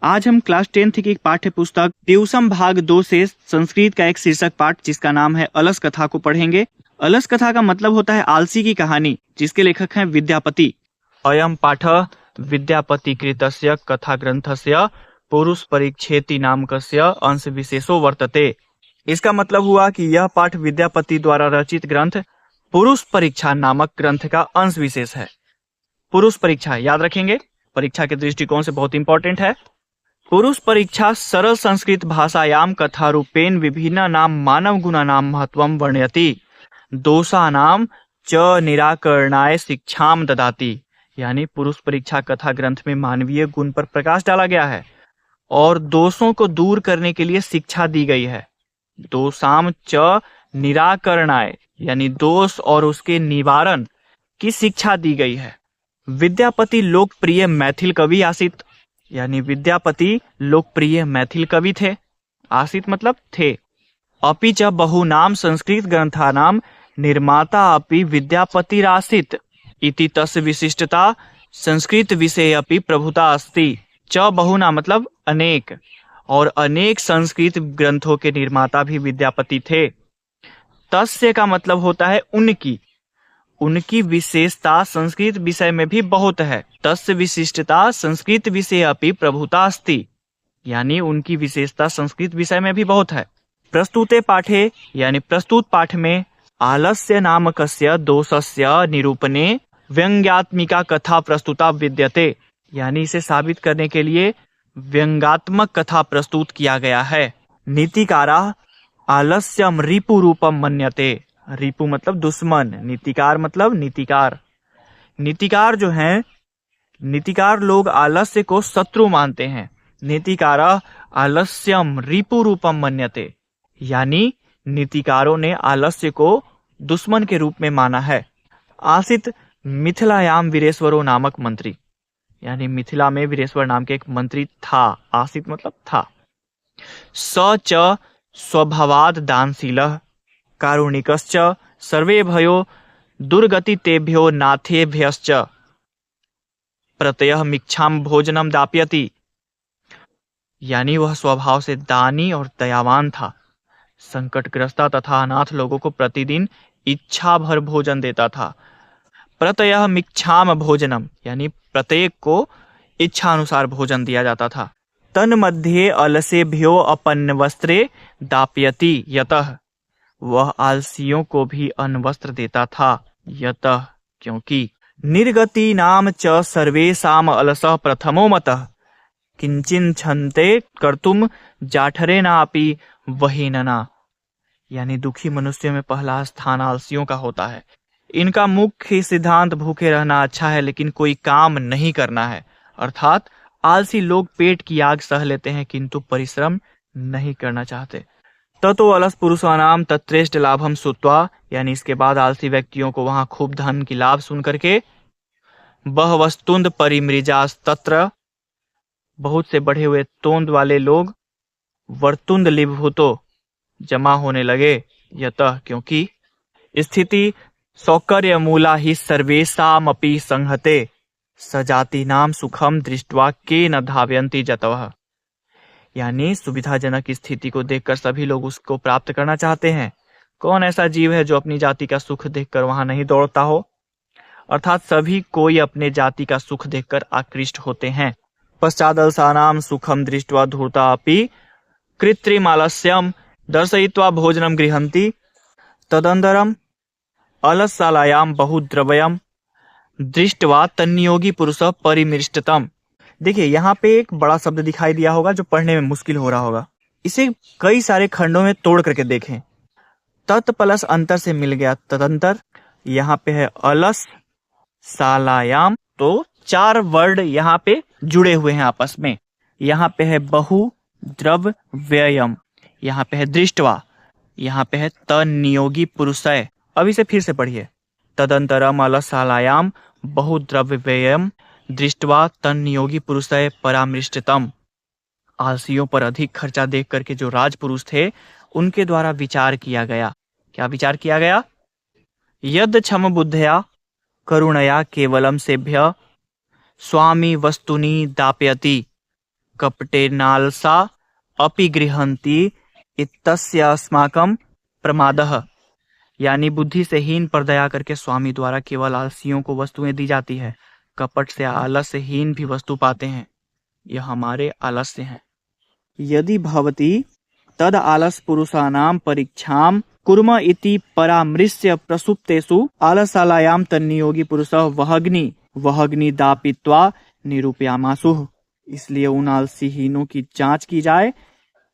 आज हम class 10th की एक पाठ्य पुस्तक ट्यूशन भाग 2 से संस्कृत का एक शीर्षक पाठ जिसका नाम है अलस कथा को पढ़ेंगे। अलस कथा का मतलब होता है आलसी की कहानी, जिसके लेखक हैं विद्यापति। अयम पाठ विद्यापति कृतस्य कथा ग्रंथस्य पुरुष परिच्छेति नामकस्य अंश विशेषो वर्तते। इसका मतलब हुआ कि यह पाठ विद्यापति द्वारा रचित ग्रंथ पुरुष परीक्षा नामक ग्रंथ का अंश विशेष है। पुरुष परीक्षा याद रखेंगे, परीक्षा के दृष्टिकोण से बहुत इंपॉर्टेंट है। पुरुष परीक्षा सरल संस्कृत भाषायाम कथा रूपेण विभिन्न नाम मानव गुणा नाम महत्वम वर्णयति दोषानाम च निराकरणाय शिक्षाम ददाति। यानी पुरुष परीक्षा कथा ग्रंथ में मानवीय गुण पर प्रकाश डाला गया है और दोषों को दूर करने के लिए शिक्षा दी गई है। दोषाम च निराकरणाय यानी दोष और उसके निवारण की शिक्षा दी गई है। विद्यापति लोकप्रिय मैथिल कवि आसित, यानी विद्यापति लोकप्रिय मैथिल कवि थे। आसित मतलब थे। अपि च बहुनाम संस्कृत ग्रंथानाम निर्माता अपि विद्यापतिरासित इति तस्य विशिष्टता संस्कृत विषये अपि प्रभुता अस्ति। च बहुना मतलब अनेक, और अनेक संस्कृत ग्रंथों के निर्माता भी विद्यापति थे। तस्य का मतलब होता है उनकी, उनकी विशेषता संस्कृत विषय में भी बहुत है। तस्य विशिष्टता संस्कृत विषय अपि प्रभुता अस्ति, यानी उनकी विशेषता संस्कृत विषय में भी बहुत है। प्रस्तुते पाठे यानी प्रस्तुत पाठ में आलस्य नामकस्य दोषस्य निरूपणे व्यंग्यात्मिका कथा प्रस्तुता विद्यते, यानी इसे साबित करने के लिए व्यंग्यात्मक कथा प्रस्तुत किया गया है। नीतिकारा आलस्यम रिपु रूपम मन्यते। रिपु मतलब दुश्मन, नीतिकार मतलब नीतिकार। नीतिकार जो हैं, नीतिकार लोग आलस्य को शत्रु मानते हैं। नीतिकारा आलस्यम रिपु रूपम मन्यते, यानी नीतिकारों ने आलस्य को दुश्मन के रूप में माना है। आसित मिथिलायाम वीरेश्वरो नामक मंत्री, यानी मिथिला में वीरेश्वर नाम के एक मंत्री था। आसित मतलब था। स च स्वभावाद दानशीलः कारुणिकश्च सर्वे भयो दुर्गति तेभ्यो नाथेभ्यश्च प्रत्ययः मिच्छाम भोजनम दाप्यति, यानी वह स्वभाव से दानी और दयावान था। संकटग्रस्ता तथा अनाथ लोगों को प्रतिदिन इच्छा भर भोजन देता था। प्रत्ययः मिच्छाम भोजनम, यानी प्रत्येक को इच्छा अनुसार भोजन दिया जाता था। तन्मध्ये अलसेभ्यो अपन वस्त्रे दाप्यति यतः, वह आलसियों को भी अनवस्त्र देता था। यतः क्योंकि निर्गति नाम च सर्वेषाम अलसः प्रथमो मतः किंचिन छन्ते कर्तुम जाठरेणापि वहीनना, यानी दुखी मनुष्यों में पहला स्थान आलसियों का होता है। इनका मुख्य सिद्धांत भूखे रहना अच्छा है लेकिन कोई काम नहीं करना है, अर्थात आलसी लोग पेट की आग सह लेते हैं किंतु परिश्रम नहीं करना चाहते। ततो अलस पुरुषानाम तत्रेष्ट लाभम सुत्वा, यानी इसके बाद आलसी व्यक्तियों को वहां खूब धन की लाभ सुन करके बहवस्तुंद परिमृजास्तत्र, बहुत से बढ़े हुए तोंद वाले लोग वर्तुंद लिभूतो जमा होने लगे। यतः क्योंकि स्थिति सौकर्य मूला ही सर्वेषामपि संहते सजाति नाम सुखम दृष्ट्वा के न धावयन्ति जतवः, यानी सुविधाजनक स्थिति को देखकर सभी लोग उसको प्राप्त करना चाहते हैं। कौन ऐसा जीव है जो अपनी जाति का सुख देखकर वहां नहीं दौड़ता हो, अर्थात सभी कोई अपने जाति का सुख देखकर आकृष्ट होते हैं। पश्चादलसानाम सुखम दृष्ट्वा धूर्ता अपि कृत्रिमालस्यम दर्शयित्वा भोजनम गृहन्ति तदंतरम अलसशालायाम बहुद्रव्यम दृष्ट्वा तन्नियोगी पुरुष परिमृष्टतम। देखिए यहाँ पे एक बड़ा शब्द दिखाई दिया होगा जो पढ़ने में मुश्किल हो रहा होगा। इसे कई सारे खंडों में तोड़ करके देखें। तत् प्लस अंतर से मिल गया तदंतर। यहाँ पे है अलस शालायाम, तो 4 वर्ड यहाँ पे जुड़े हुए हैं आपस में। यहाँ पे है बहु द्रव्यम, यहाँ पे है दृष्टवा, यहाँ पे है तन्नियोगी पुरुषय। अब इसे फिर से पढ़िए। तदंतरम अलसशालायाम बहुद्रव्यम दृष्टवा तन्नियोगी पुरुषय परामृष्टतम। आलसियों पर अधिक खर्चा देख करके जो राजपुरुष थे उनके द्वारा विचार किया गया। क्या विचार किया गया? यद क्षम बुद्धया करुणया केवलम सेभ्य स्वामी वस्तुनि दापयति, कपटे नालसा अपि गृहन्ति इत्यस्य अस्माकं प्रमादः। यानी बुद्धि से हीन पर दया करके स्वामी द्वारा केवल आलसियों को वस्तुएं दी जाती है, कपट से आलस्य हीन भी वस्तु पाते हैं, यह हमारे आलस्य हैं। यदि भवति तद आलस पुरुषाणाम परीक्षाम कुर्म इति परामृश्य प्रसुप्तेषु आलसालायाम तन्नियोगी पुरुषः वहग्नि दापित्वा निरूपयामासुः। इसलिए उन आलसीहीनों की जांच की जाए,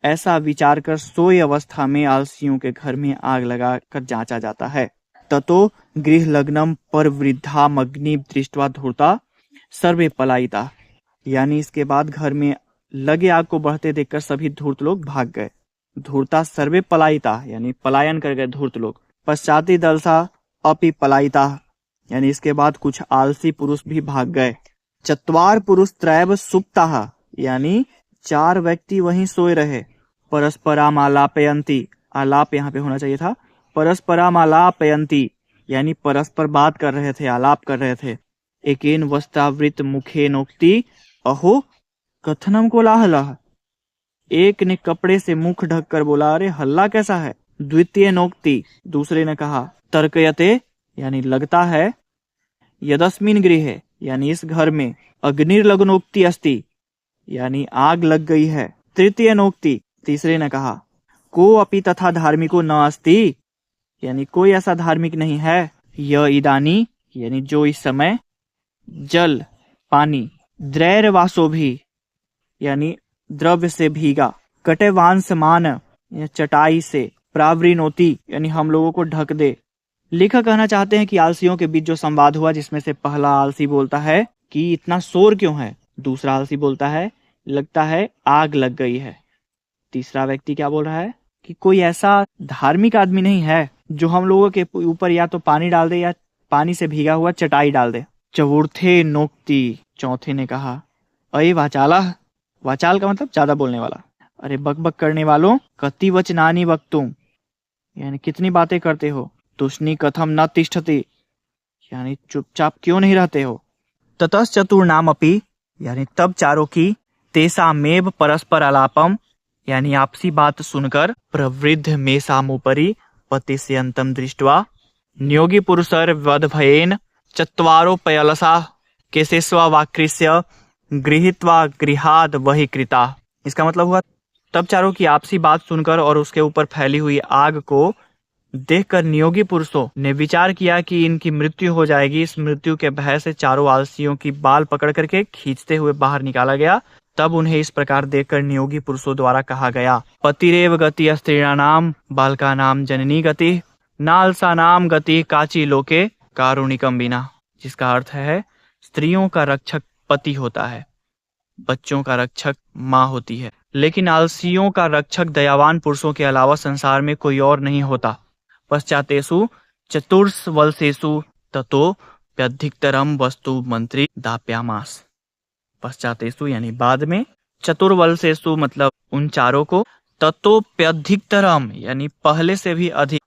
ऐसा विचार कर सोई अवस्था में आलसियों के घर में आग लगा कर जांचा जाता है। ततो गृह लग्नम पर वृद्धामग्नि दृष्ट्वा धूर्ता सर्वे पलायिता। यानी इसके बाद घर में लगे आग को बढ़ते देखकर सभी धूर्त लोग भाग गए। धूर्ता सर्वे पलायिता यानी पलायन कर गए धूर्त लोग। पश्चाति दलसा अपि पलायिता यानी इसके बाद कुछ आलसी पुरुष भी भाग गए। चत्वार पुरुष त्रैव सुप्ताः यानी 4 व्यक्ति वहीं सोए रहे। परस्पराम आलापयन्ति, आलाप यहाँ पे होना चाहिए था, परस्पराम आलापयन्ति यानी परस्पर बात कर रहे थे, आलाप कर रहे थे। एकेन वस्त्रावृत मुखेनोक्ति अहो कथनम कोलाहलः। एक ने कपड़े से मुख ढककर बोला, अरे हल्ला कैसा है। द्वितीय नोक्ति, दूसरे ने कहा, तर्कयते यानी लगता है। यदस्मिन गृहे यानी इस घर में, अग्निर्लग्नोक्ति अस्ति यानी आग लग गई है। तृतीय नोक्ति, तीसरे ने कहा, को अपि तथा धार्मिको न अस्ति यानी कोई ऐसा धार्मिक नहीं है। य इदानी यानी जो इस समय, जल पानी, द्रैर्वासो भी यानी द्रव्य से भीगा, कटेवान समान या चटाई से, प्रावृणोति यानी हम लोगों को ढक दे। लेखक कहना चाहते हैं कि आलसियों के बीच जो संवाद हुआ, जिसमें से पहला आलसी बोलता है कि इतना शोर क्यों है, दूसरा आलसी बोलता है लगता है आग लग गई है, तीसरा व्यक्ति क्या बोल रहा है कि कोई ऐसा धार्मिक आदमी नहीं है जो हम लोगों के ऊपर या तो पानी डाल दे या पानी से भीगा हुआ चटाई डाल दे। चतुर्थे नोक्ति, चौथे ने कहा, अये वाचाला, वाचाल का मतलब ज्यादा बोलने वाला, अरे बकबक करने वालों, कति वचनानि वक्तुम यानी कितनी बातें करते हो। तुष्णि कथम न तिष्ठति यानी चुपचाप क्यों नहीं रहते हो। ततश्चतुर्णाम अपि यानी तब चारों की, तेषामेव परस्पर आलापम यानी आपसी बात सुनकर, प्रवृद्ध मेषामुपरि पतिष्यन्तं दृष्ट्वा नियोगी पुरुषर वधभयेन चत्वारो पयलसा केशेष्वा वाक्रिस्य गृहीत्वा गृहाद वही कृता। इसका मतलब हुआ तब चारों की आपसी बात सुनकर और उसके ऊपर फैली हुई आग को देखकर नियोगी पुरुषों ने विचार किया कि इनकी मृत्यु हो जाएगी। इस मृत्यु के भय से चारों आलसियों की बाल पकड़ करके खींचते हुए बाहर निकाला गया। तब उन्हें इस प्रकार देखकर नियोगी पुरुषों द्वारा कहा गया, पतिरेव गति स्त्रीणाम बालका नाम जननी गति नालसा नाम गति काची लोके कारुणिकम बिना। जिसका अर्थ है स्त्रियों का रक्षक पति होता है, बच्चों का रक्षक माँ होती है, लेकिन आलसियों का रक्षक दयावान पुरुषों के अलावा संसार में कोई और नहीं होता। पश्चातेषु चतुर्वलसेषु ततोप्यधिकतरम वस्तु मंत्री दाप्यामास। पश्चातेषु यानी बाद में, चतुर्वलसेषु मतलब उन चारों को, ततोप्यधिकतरम यानी पहले से भी अधिक,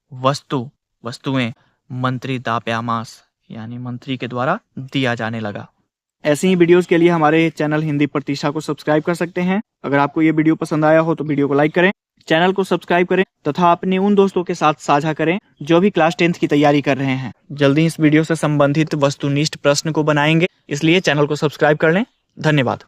वस्तुएं मंत्री दाप्यामास यानी मंत्री के द्वारा दिया जाने लगा। ऐसी ही वीडियोस के लिए हमारे चैनल हिंदी प्रतिष्ठा को सब्सक्राइब कर सकते हैं। अगर आपको ये वीडियो पसंद आया हो तो वीडियो को लाइक करें, चैनल को सब्सक्राइब करें तथा अपने उन दोस्तों के साथ साझा करें जो भी क्लास 10th की तैयारी कर रहे हैं। जल्दी इस वीडियो से संबंधित वस्तुनिष्ठ प्रश्न को बनाएंगे, इसलिए चैनल को सब्सक्राइब कर लें। धन्यवाद।